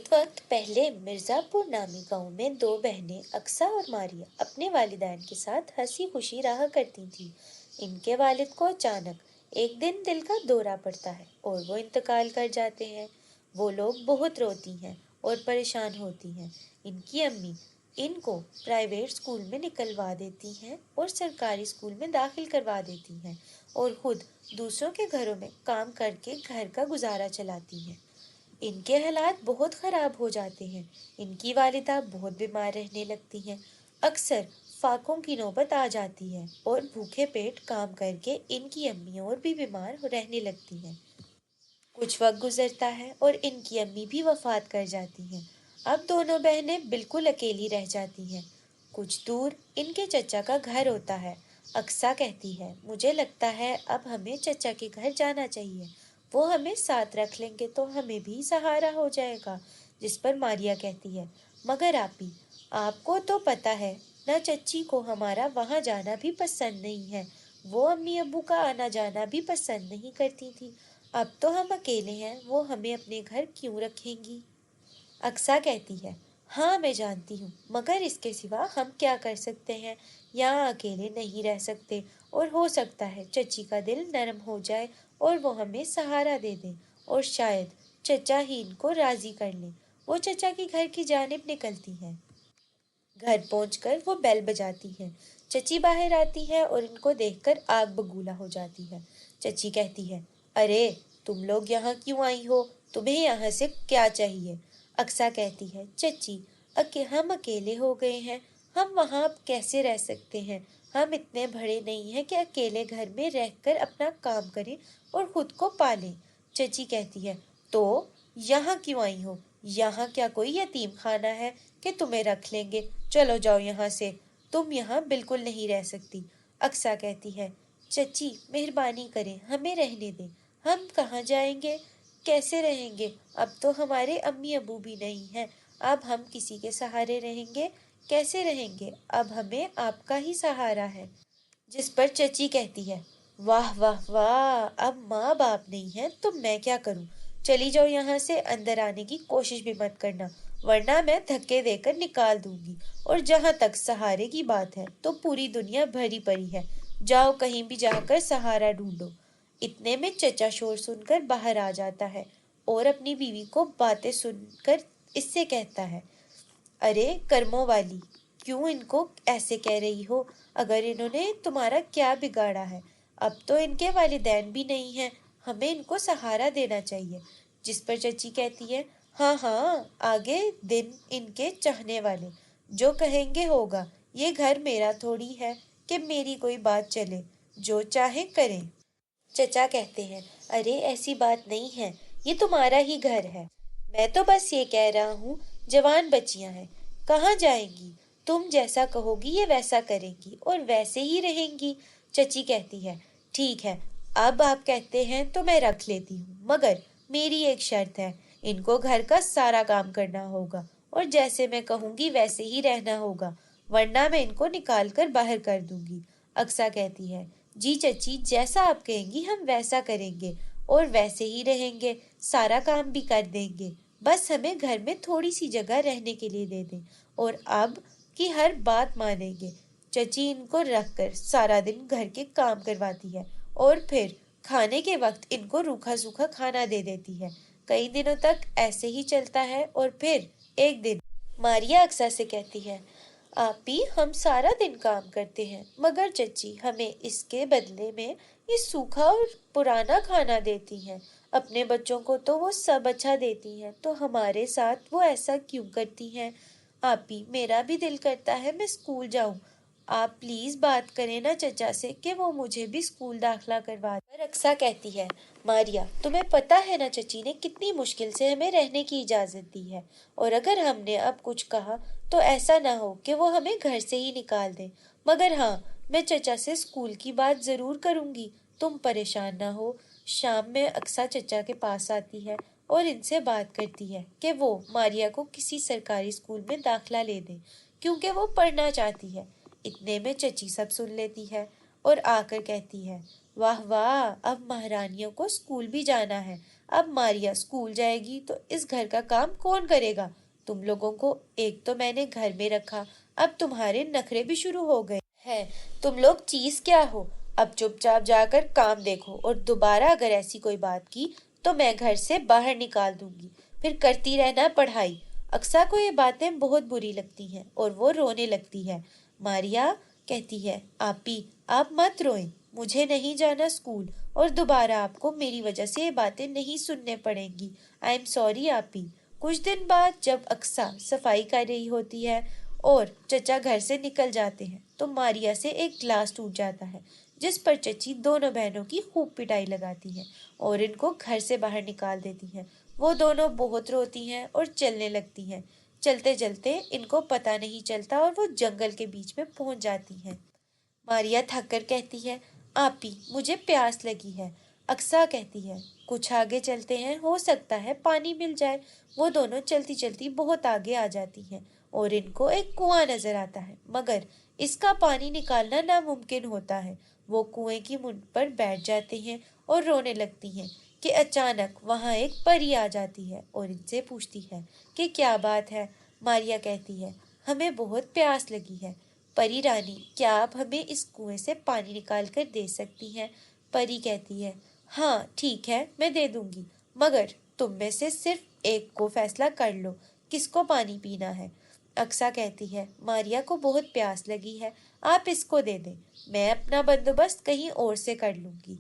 ایک وقت پہلے مرزا پور نامی گاؤں میں دو بہنیں اقصیٰ اور ماریہ اپنے والدین کے ساتھ ہنسی خوشی رہا کرتی تھیں۔ ان کے والد کو اچانک ایک دن دل کا دورہ پڑتا ہے اور وہ انتقال کر جاتے ہیں۔ وہ لوگ بہت روتی ہیں اور پریشان ہوتی ہیں۔ ان کی امی ان کو پرائیویٹ اسکول میں نکلوا دیتی ہیں اور سرکاری اسکول میں داخل کروا دیتی ہیں اور خود دوسروں کے گھروں میں کام کر کے گھر کا گزارا چلاتی ہیں۔ ان کے حالات بہت خراب ہو جاتے ہیں۔ ان کی والدہ بہت بیمار رہنے لگتی ہیں۔ اکثر فاقوں کی نوبت آ جاتی ہے اور بھوکے پیٹ کام کر کے ان کی امی اور بھی بیمار رہنے لگتی ہیں۔ کچھ وقت گزرتا ہے اور ان کی امی بھی وفات کر جاتی ہیں۔ اب دونوں بہنیں بالکل اکیلی رہ جاتی ہیں۔ کچھ دور ان کے چچا کا گھر ہوتا ہے۔ اقصیٰ کہتی ہے، مجھے لگتا ہے اب ہمیں چچا کے گھر جانا چاہیے، وہ ہمیں ساتھ رکھ لیں گے تو ہمیں بھی سہارا ہو جائے گا۔ جس پر ماریہ کہتی ہے، مگر آپی، آپ کو تو پتہ ہے نہ چچی کو ہمارا وہاں جانا بھی پسند نہیں ہے، وہ امی ابو کا آنا جانا بھی پسند نہیں کرتی تھی، اب تو ہم اکیلے ہیں، وہ ہمیں اپنے گھر کیوں رکھیں گی؟ اقصیٰ کہتی ہے، ہاں میں جانتی ہوں، مگر اس کے سوا ہم کیا کر سکتے ہیں؟ یہاں اکیلے نہیں رہ سکتے اور ہو سکتا ہے چچی کا دل نرم ہو جائے اور وہ ہمیں سہارا دے دیں اور شاید چچا ہی ان کو راضی کر لیں۔ وہ چچا کے گھر کی جانب نکلتی ہیں۔ گھر پہنچ کر وہ بیل بجاتی ہیں۔ چچی باہر آتی ہے اور ان کو دیکھ کر آگ بگولا ہو جاتی ہے۔ چچی کہتی ہے، ارے تم لوگ یہاں کیوں آئی ہو؟ تمہیں یہاں سے کیا چاہیے؟ اقصیٰ کہتی ہے، چچی ہم اکیلے ہو گئے ہیں، ہم وہاں اب کیسے رہ سکتے ہیں؟ ہم اتنے بڑے نہیں ہیں کہ اکیلے گھر میں رہ کر اپنا کام کریں اور خود کو پالیں۔ چچی کہتی ہے، تو یہاں کیوں آئی ہو؟ یہاں کیا کوئی یتیم خانہ ہے کہ تمہیں رکھ لیں گے؟ چلو جاؤ یہاں سے، تم یہاں بالکل نہیں رہ سکتی۔ اقصیٰ کہتی ہے، چچی مہربانی کریں، ہمیں رہنے دیں، ہم کہاں جائیں گے؟ کیسے رہیں گے؟ اب تو ہمارے امی ابو بھی نہیں ہیں، اب ہم کسی کے سہارے رہیں گے؟ کیسے رہیں گے؟ اب ہمیں آپ کا ہی سہارا ہے۔ جس پر چچی کہتی ہے، واہ واہ واہ، اب ماں باپ نہیں ہے تو میں کیا کروں؟ چلی جاؤ یہاں سے، اندر آنے کی کوشش بھی مت کرنا، ورنہ میں دھکے دے کر نکال دوں گی، اور جہاں تک سہارے کی بات ہے تو پوری دنیا بھری پڑی ہے، جاؤ کہیں بھی جا کر سہارا ڈھونڈو۔ اتنے میں چچا شور سن کر باہر آ جاتا ہے اور اپنی بیوی کو باتیں سن کر اس سے کہتا ہے، ارے کرموں والی، کیوں ان کو ایسے کہہ رہی ہو؟ اگر انہوں نے تمہارا کیا بگاڑا ہے؟ اب تو ان کے والدین بھی نہیں ہیں، ہمیں ان کو سہارا دینا چاہیے۔ جس پر چچی کہتی ہے، ہاں ہاں، آگے دن ان کے چاہنے والے، جو کہیں گے ہوگا، یہ گھر میرا تھوڑی ہے کہ میری کوئی بات چلے، جو چاہے کریں۔ چچا کہتے ہیں، ارے ایسی بات نہیں ہے، یہ تمہارا ہی گھر ہے، میں تو بس یہ کہہ رہا ہوں، جوان بچیاں ہیں، کہاں جائیں گی؟ تم جیسا کہو گی یہ ویسا کریں گی اور ویسے ہی رہیں گی۔ چچی کہتی ہے، ٹھیک ہے، اب آپ کہتے ہیں تو میں رکھ لیتی ہوں، مگر میری ایک شرط ہے، ان کو گھر کا سارا کام کرنا ہوگا اور جیسے میں کہوں گی ویسے ہی رہنا ہوگا، ورنہ میں ان کو نکال کر باہر کر دوں گی۔ اقصیٰ کہتی ہے، جی چچی، جیسا آپ کہیں گی ہم ویسا کریں گے اور ویسے ہی رہیں گے، سارا کام بھی کر دیں گے، بس ہمیں گھر میں تھوڑی سی جگہ رہنے کے لیے دے دیں اور اب کی ہر بات مانیں گے۔ چچی ان کو رکھ کر سارا دن گھر کے کام کرواتی ہے اور پھر کھانے کے وقت ان کو روکھا سوکھا کھانا دے دیتی ہے۔ کئی دنوں تک ایسے ہی چلتا ہے اور پھر ایک دن ماریہ اقصیٰ سے کہتی ہے، آپی ہم سارا دن کام کرتے ہیں مگر چچی ہمیں اس کے بدلے میں یہ سوکھا اور پرانا کھانا دیتی ہیں، اپنے بچوں کو تو وہ سب اچھا دیتی ہیں، تو ہمارے ساتھ وہ ایسا کیوں کرتی ہیں؟ آپی میرا بھی دل کرتا ہے میں اسکول جاؤں، آپ پلیز بات کریں نا چچا سے کہ وہ مجھے بھی اسکول داخلہ کروا دیں۔ اقصیٰ کہتی ہے، ماریہ تمہیں پتہ ہے نا چچی نے کتنی مشکل سے ہمیں رہنے کی اجازت دی ہے، اور اگر ہم نے اب کچھ کہا تو ایسا نہ ہو کہ وہ ہمیں گھر سے ہی نکال دیں، مگر ہاں میں چچا سے اسکول کی بات ضرور کروں گی، تم پریشان نہ ہو۔ شام میں اقصیٰ چچا کے پاس آتی ہے اور ان سے بات کرتی ہے کہ وہ ماریہ کو کسی سرکاری اسکول میں داخلہ لے دیں کیونکہ وہ پڑھنا چاہتی ہے۔ اتنے میں چچی سب سن لیتی ہے اور آ کر کہتی ہے، واہ واہ، اب مہارانیوں کو اسکول بھی جانا ہے، अब मारिया स्कूल जाएगी तो इस घर का काम कौन करेगा? तुम लोगों को एक तो मैंने घर में रखा, अब तुम्हारे नखरे भी शुरू हो गए हैं। तुम लोग चीज क्या हो? अब चुपचाप जाकर काम देखो और दोबारा अगर ऐसी कोई बात की तो मैं घर से बाहर निकाल दूंगी। फिर करती रहना पढ़ाई। अक्सा को ये बातें बहुत बुरी लगती हैं और वो रोने लगती है। मारिया कहती है, आपी आप मत रोएं, मुझे नहीं जाना स्कूल और दोबारा आपको मेरी वजह से ये बातें नहीं सुनने पड़ेंगी। आई एम सॉरी आपी। कुछ दिन बाद जब अक्सा सफाई कर रही होती है और चचा घर से निकल जाते हैं तो मारिया से एक ग्लास टूट जाता है, जिस पर चची दोनों बहनों की खूब पिटाई लगाती है और इनको घर से बाहर निकाल देती है। वो दोनों बहुत रोती हैं और चलने लगती हैं। चलते चलते इनको पता नहीं चलता और वो जंगल के बीच में पहुंच जाती हैं। मारिया थक कर कहती है, आपी मुझे प्यास लगी है। अक्सा कहती है, कुछ आगे चलते हैं, हो सकता है पानी मिल जाए। वो दोनों चलती चलती बहुत आगे आ जाती हैं और इनको एक कुआं नजर आता है, मगर इसका पानी निकालना नामुमकिन होता है। वो कुएं की मुंड पर बैठ जाते हैं और रोने लगती हैं कि अचानक वहां एक परी आ जाती है और इनसे पूछती है कि क्या बात है। मारिया कहती है, हमें बहुत प्यास लगी है। परी रानी, क्या आप हमें इस कुएं से पानी निकाल कर दे सकती हैं? परी कहती है, हाँ ठीक है, मैं दे दूंगी, मगर तुम में से सिर्फ एक को फैसला कर लो किसको पानी पीना है। अक्सा कहती है, मारिया को बहुत प्यास लगी है, आप इसको दे दें, मैं अपना बंदोबस्त कहीं और से कर लूंगी।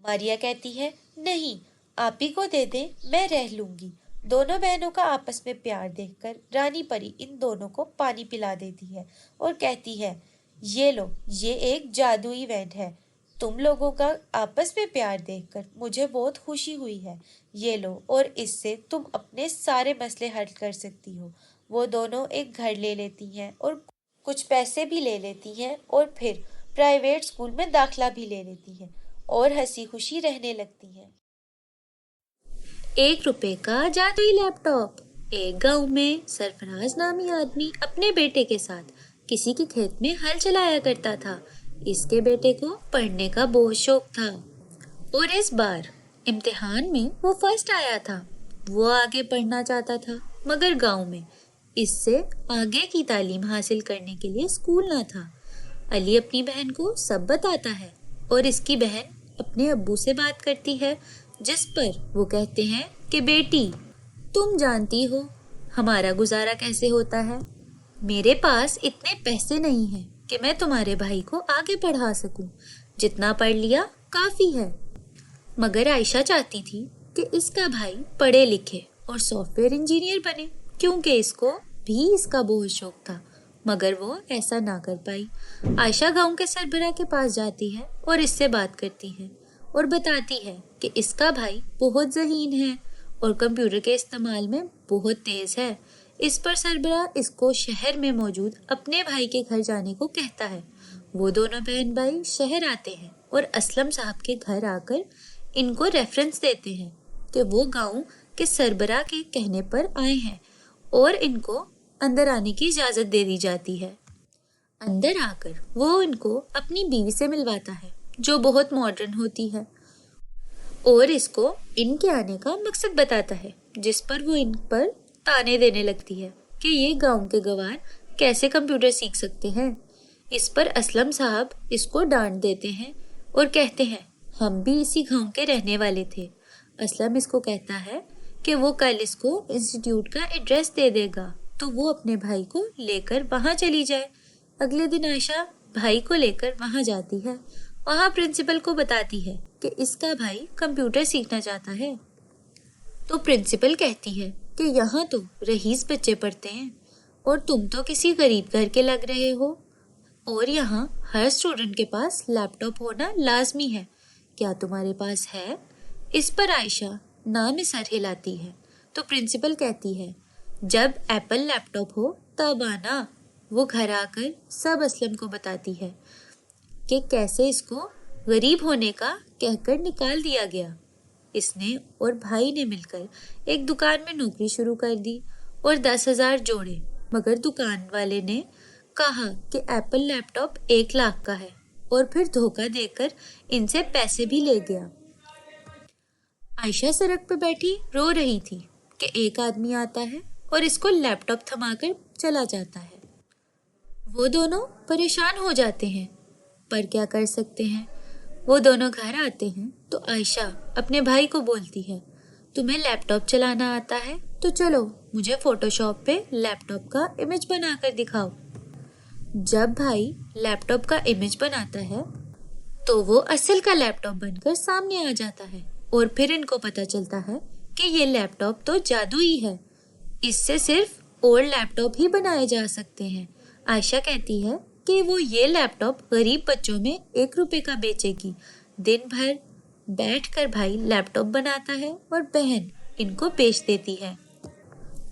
मारिया कहती है, नहीं, आप ही को दे दें, मैं रह लूंगी। दोनों बहनों का आपस में प्यार देखकर रानी परी इन दोनों को पानी पिला देती है और कहती है, ये लो, ये एक जादुई वैन है। तुम लोगों का आपस में प्यार देखकर मुझे बहुत खुशी हुई है। ये लो और इससे तुम अपने सारे मसले हल कर सकती हो। वो दोनों एक घर ले लेती हैं और कुछ पैसे भी ले लेती हैं और फिर प्राइवेट स्कूल में दाखला भी ले लेती हैं और हंसी खुशी रहने लगती हैं। 1 रुपए का जादुई लैपटॉप। एक गांव में सरफराज नामी आदमी अपने बेटे के साथ किसी के खेत में हल चलाया करता था। इसके बेटे को पढ़ने का बहुत शौक था और इस बार इम्तिहान में वो फर्स्ट आया था। वो आगे पढ़ना चाहता था, मगर गांव में इससे आगे की तालीम हासिल करने के लिए स्कूल ना था। अली अपनी बहन को सब बताता है और इसकी बहन अपने अब्बू से बात करती है, जिस पर वो कहते हैं कि बेटी, तुम जानती हो हमारा गुजारा कैसे होता है। मेरे पास इतने पैसे नहीं हैं कि मैं तुम्हारे भाई को आगे पढ़ा सकूं। जितना पढ़ लिया काफी है। मगर आयशा चाहती थी कि इसका भाई पढ़े लिखे और सॉफ्टवेयर इंजीनियर बने, क्योंकि इसको भी इसका बहुत शौक था, मगर वो ऐसा ना कर पाई। आयशा गांव के सरबराह के पास जाती है और इससे बात करती है और बताती है कि इसका भाई बहुत ज़हीन है और कंप्यूटर के इस्तेमाल में बहुत तेज है। इस पर सरबराह इसको शहर में मौजूद अपने भाई के घर जाने को कहता है। वो दोनों बहन भाई शहर आते हैं और असलम साहब के घर आकर इनको रेफरेंस देते हैं कि वो गांव के सरबराह के कहने पर आए हैं और इनको अंदर आने की इजाज़त दे दी जाती है। अंदर आकर वो इनको अपनी बीवी से मिलवाता है, जो बहुत मॉडर्न होती है, और इसको इनके आने का मकसद बताता है, जिस पर वो इन पर ताने देने लगती है कि ये गांव के गवार कैसे कंप्यूटर सीख सकते हैं। इस पर असलम साहब इसको डांट देते हैं और कहते हैं, हम भी इसी गांव के रहने वाले थे। असलम इसको कहता है कि वो कल इसको इंस्टीट्यूट का एड्रेस दे देगा, तो वो अपने भाई को लेकर वहाँ चली जाए। अगले दिन आयशा भाई को लेकर वहाँ जाती है। वहाँ प्रिंसिपल को बताती है कि इसका भाई कंप्यूटर सीखना चाहता है। तो प्रिंसिपल कहती है कि यहाँ तो रईस बच्चे पढ़ते हैं और तुम तो किसी गरीब घर के लग रहे हो, और यहाँ हर स्टूडेंट के पास लैपटॉप होना लाजमी है। क्या तुम्हारे पास है? इस पर आयशा ना में सर हिलाती है। तो प्रिंसिपल कहती है, जब एप्पल लैपटॉप हो तब आना। वो घर आकर सब असलम को बताती है कि कैसे इसको गरीब होने का कहकर निकाल दिया गया। इसने और भाई ने मिलकर एक दुकान में नौकरी शुरू कर दी और 10,000 जोड़े, मगर दुकान वाले ने कहा कि एप्पल लैपटॉप 1 लाख का है और फिर धोखा देकर इनसे पैसे भी ले गया। आयशा सड़क पर बैठी रो रही थी कि एक आदमी आता है और इसको लैपटॉप थमाकर चला जाता है। वो दोनों परेशान हो जाते हैं, पर क्या कर सकते हैं। वो दोनों घर आते हैं तो आयशा अपने भाई को बोलती है, तुम्हें लैपटॉप चलाना आता है तो चलो मुझे फोटोशॉप पे लैपटॉप का इमेज बनाकर दिखाओ। जब भाई लैपटॉप का इमेज बनाता है तो वो असल का लैपटॉप बनकर सामने आ जाता है और फिर इनको पता चलता है कि ये लैपटॉप तो जादुई है, इससे सिर्फ ओल्ड लैपटॉप ही बनाए जा सकते हैं। आयशा कहती है कि वो ये लैपटॉप गरीब बच्चों में 1 रुपए का बेचेगी। दिन भर बैठकर भाई लैपटॉप बनाता है और बहन इनको बेच देती है।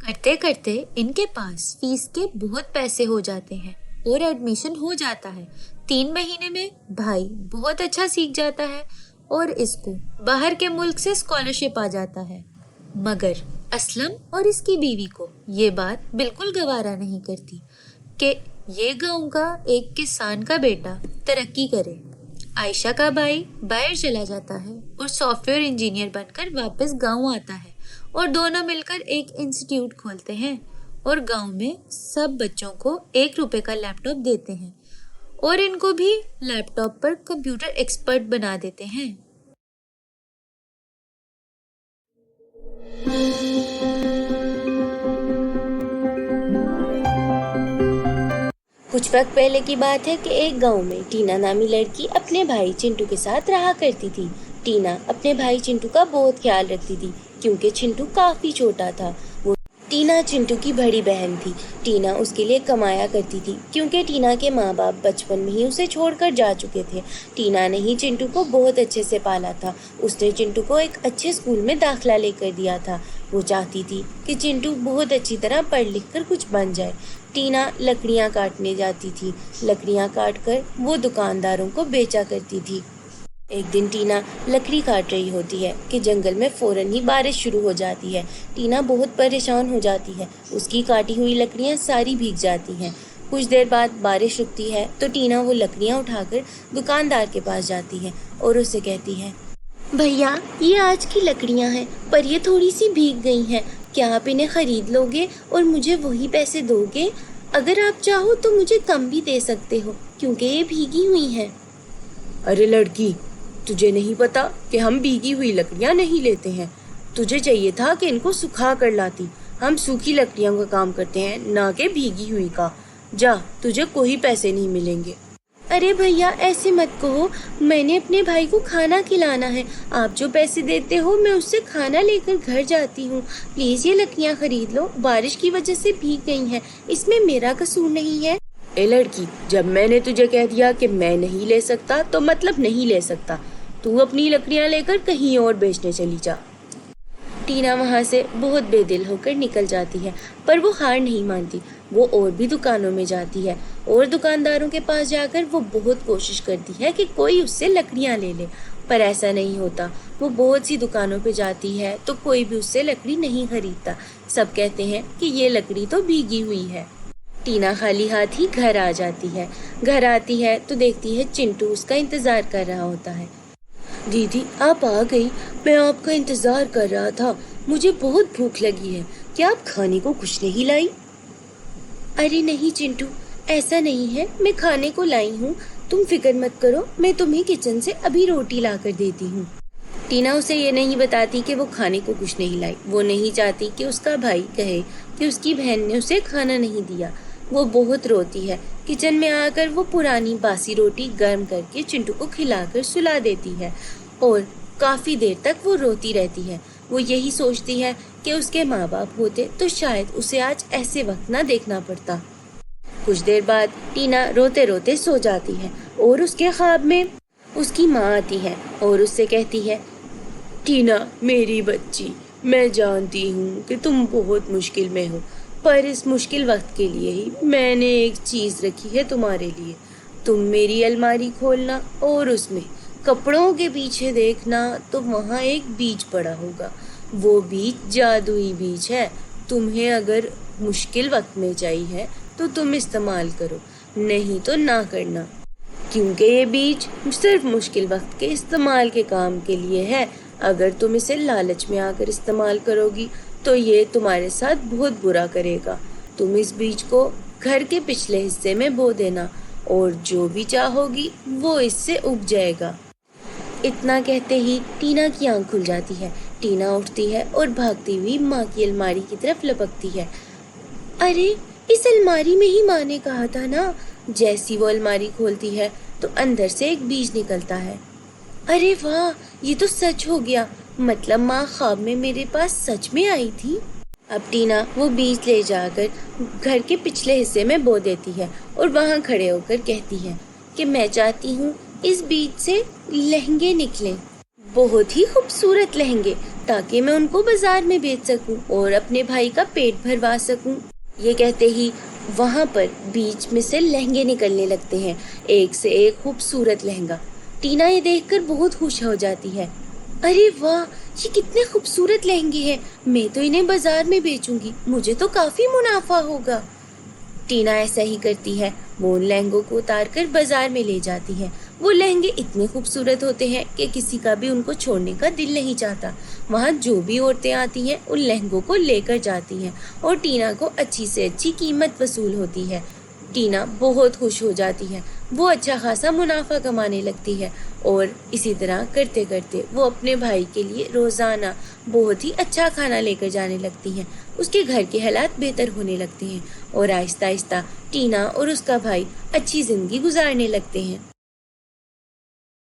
करते करते इनके पास फीस के बहुत पैसे हो जाते हैं और एडमिशन हो जाता है। 3 महीने में भाई बहुत अच्छा सीख जाता है और इसको बाहर के मुल्क से स्कॉलरशिप आ जाता है। मगर असलम और इसकी बीवी को ये बात बिल्कुल गवारा नहीं करती कि ये गांव का एक किसान का बेटा तरक्की करे। आयशा का भाई बाहर चला जाता है और सॉफ्टवेयर इंजीनियर बनकर वापस गांव आता है और दोनों मिलकर एक इंस्टीट्यूट खोलते हैं और गांव में सब बच्चों को 1 रुपए का लैपटॉप देते हैं और इनको भी लैपटॉप पर कंप्यूटर एक्सपर्ट बना देते हैं। कुछ वक्त पहले की बात है कि एक गांव में टीना नामी लड़की अपने भाई चिंटू के साथ रहा करती थी। टीना अपने भाई चिंटू का बहुत ख्याल रखती थी क्योंकि चिंटू काफी छोटा था। वो टीना चिंटू की बड़ी बहन थी। टीना उसके लिए कमाया करती थी क्योंकि टीना के माँ बाप बचपन में ही उसे छोड़कर जा चुके थे। टीना ने ही चिंटू को बहुत अच्छे से पाला था। उसने चिंटू को एक अच्छे स्कूल में दाखिला लेकर दिया था। वो चाहती थी कि चिंटू बहुत अच्छी तरह पढ़ लिख कर कुछ बन जाए। टीना लकड़ियाँ काटने जाती थी। लकड़ियाँ काट कर वो दुकानदारों को बेचा करती थी। एक दिन टीना लकड़ी काट रही होती है कि जंगल में फौरन ही बारिश शुरू हो जाती है। टीना बहुत परेशान हो जाती है। उसकी काटी हुई लकड़ियाँ सारी भीग जाती हैं। कुछ देर बाद बारिश रुकती है तो टीना वो लकड़ियाँ उठाकर दुकानदार के पास जाती है और उससे कहती है, भैया ये आज की लकड़ियाँ हैं पर ये थोड़ी सी भीग गई हैं, क्या आप इन्हें खरीद लोगे और मुझे वही पैसे दोगे? अगर आप चाहो तो मुझे कम भी दे सकते हो क्योंकि ये भीगी हुई हैं। अरे लड़की, तुझे नहीं पता कि हम भीगी हुई लकड़ियाँ नहीं लेते हैं। तुझे चाहिए था कि इनको सुखा कर लाती। हम सूखी लकड़ियों का काम करते हैं, ना कि भीगी हुई का। जा, तुझे कोई पैसे नहीं मिलेंगे। अरे भैया ऐसे मत कहो, मैंने अपने भाई को खाना खिलाना है। आप जो पैसे देते हो मैं उससे खाना लेकर घर जाती हूँ। प्लीज ये लकड़ियाँ खरीद लो, बारिश की वजह से भीग गई हैं, इसमें मेरा कसूर नहीं है। ए लड़की, जब मैंने तुझे कह दिया कि मैं नहीं ले सकता तो मतलब नहीं ले सकता। तू अपनी लकड़ियाँ लेकर कहीं और बेचने चली जा। टीना वहाँ से बहुत बेदिल होकर निकल जाती है पर वो हार नहीं मानती। वो और भी दुकानों में जाती है और दुकानदारों के पास जाकर वो बहुत कोशिश करती है कि कोई उससे लकड़ियाँ ले ले, पर ऐसा नहीं होता। वो बहुत सी दुकानों पे जाती है तो कोई भी उससे लकड़ी नहीं खरीदता। सब कहते हैं कि ये लकड़ी तो भीगी हुई है। टीना खाली हाथ ही घर आ जाती है। घर आती है तो देखती है चिंटू उसका इंतजार कर रहा होता है। दीदी आप आ गई, मैं आपका इंतजार कर रहा था। मुझे बहुत भूख लगी है, क्या आप खाने को कुछ नहीं लाई? अरे नहीं चिंटू, ऐसा नहीं है, मैं खाने को लाई हूँ। तुम फिक्र मत करो, मैं तुम्हें किचन से अभी रोटी ला कर देती हूँ। टीना उसे ये नहीं बताती कि वो खाने को कुछ नहीं लाई। वो नहीं चाहती कि उसका भाई कहे कि उसकी बहन ने उसे खाना नहीं दिया। वो बहुत रोती है। किचन में आकर वो पुरानी बासी रोटी गर्म करके चिंटू को खिलाकर सुला देती है और काफी देर तक वो रोती रहती है। वो यही सोचती है कि उसके माँ बाप होते तो शायद उसे आज ऐसे वक्त ना देखना पड़ता। कुछ देर बाद टीना रोते रोते सो जाती है और उसके ख्वाब में उसकी माँ आती है और उससे कहती है, टीना मेरी बच्ची, मैं जानती हूँ कि तुम बहुत मुश्किल में हो, पर इस मुश्किल वक्त के लिए ही मैंने एक चीज़ रखी है तुम्हारे लिए। तुम मेरी अलमारी खोलना और उसमें कपड़ों के पीछे देखना तो वहाँ एक बीज पड़ा होगा। वो बीज जादुई बीज है। तुम्हें अगर मुश्किल वक्त में चाहिए तो तुम इस्तेमाल करो, नहीं तो ना करना, क्योंकि ये बीज सिर्फ मुश्किल वक्त के इस्तेमाल के काम के लिए है। اگر تم اسے لالچ میں آ کر استعمال کرو گی تو یہ تمہارے ساتھ بہت برا کرے گا۔ تم اس بیج کو گھر کے پچھلے حصے میں بو دینا اور جو بھی چاہو گی وہ اس سے اگ جائے گا۔ اتنا کہتے ہی ٹینا کی آنکھ کھل جاتی ہے۔ ٹینا اٹھتی ہے اور بھاگتی ہوئی ماں کی الماری کی طرف لپکتی ہے۔ ارے اس الماری میں ہی ماں نے کہا تھا نا۔ جیسی وہ الماری کھولتی ہے تو اندر سے ایک بیج نکلتا ہے۔ ارے واہ، یہ تو سچ ہو گیا، مطلب ماں خواب میں میرے پاس سچ میں آئی تھی۔ اب ٹینا وہ بیج لے جا کر گھر کے پچھلے حصے میں بو دیتی ہے اور وہاں کھڑے ہو کر کہتی ہے کہ میں چاہتی ہوں اس بیج سے لہنگے نکلیں، بہت ہی خوبصورت لہنگے، تاکہ میں ان کو بازار میں بیچ سکوں اور اپنے بھائی کا پیٹ بھروا سکوں۔ یہ کہتے ہی وہاں پر بیچ میں سے لہنگے نکلنے لگتے ہیں، ایک سے ایک خوبصورت لہنگا۔ ٹینا یہ دیکھ کر بہت خوش ہو جاتی ہے۔ ارے واہ، یہ کتنے خوبصورت لہنگے ہیں، میں تو انہیں بازار میں بیچوں گی، مجھے تو کافی منافع ہوگا۔ ٹینا ایسا ہی کرتی ہے، وہ ان لہنگوں کو اتار کر بازار میں لے جاتی ہے۔ وہ لہنگے اتنے خوبصورت ہوتے ہیں کہ کسی کا بھی ان کو چھوڑنے کا دل نہیں چاہتا۔ وہاں جو بھی عورتیں آتی ہیں ان لہنگوں کو لے کر جاتی ہیں اور ٹینا کو اچھی سے اچھی قیمت وصول ہوتی ہے۔ ٹینا بہت خوش ہو جاتی ہے، وہ اچھا خاصا منافع کمانے لگتی ہے اور اسی طرح کرتے کرتے وہ اپنے بھائی کے لیے روزانہ بہت ہی اچھا کھانا لے کر جانے لگتی ہیں۔ اس کے گھر کے حالات بہتر ہونے لگتے ہیں اور آہستہ آہستہ ٹینا اور اس کا بھائی اچھی زندگی گزارنے لگتے ہیں۔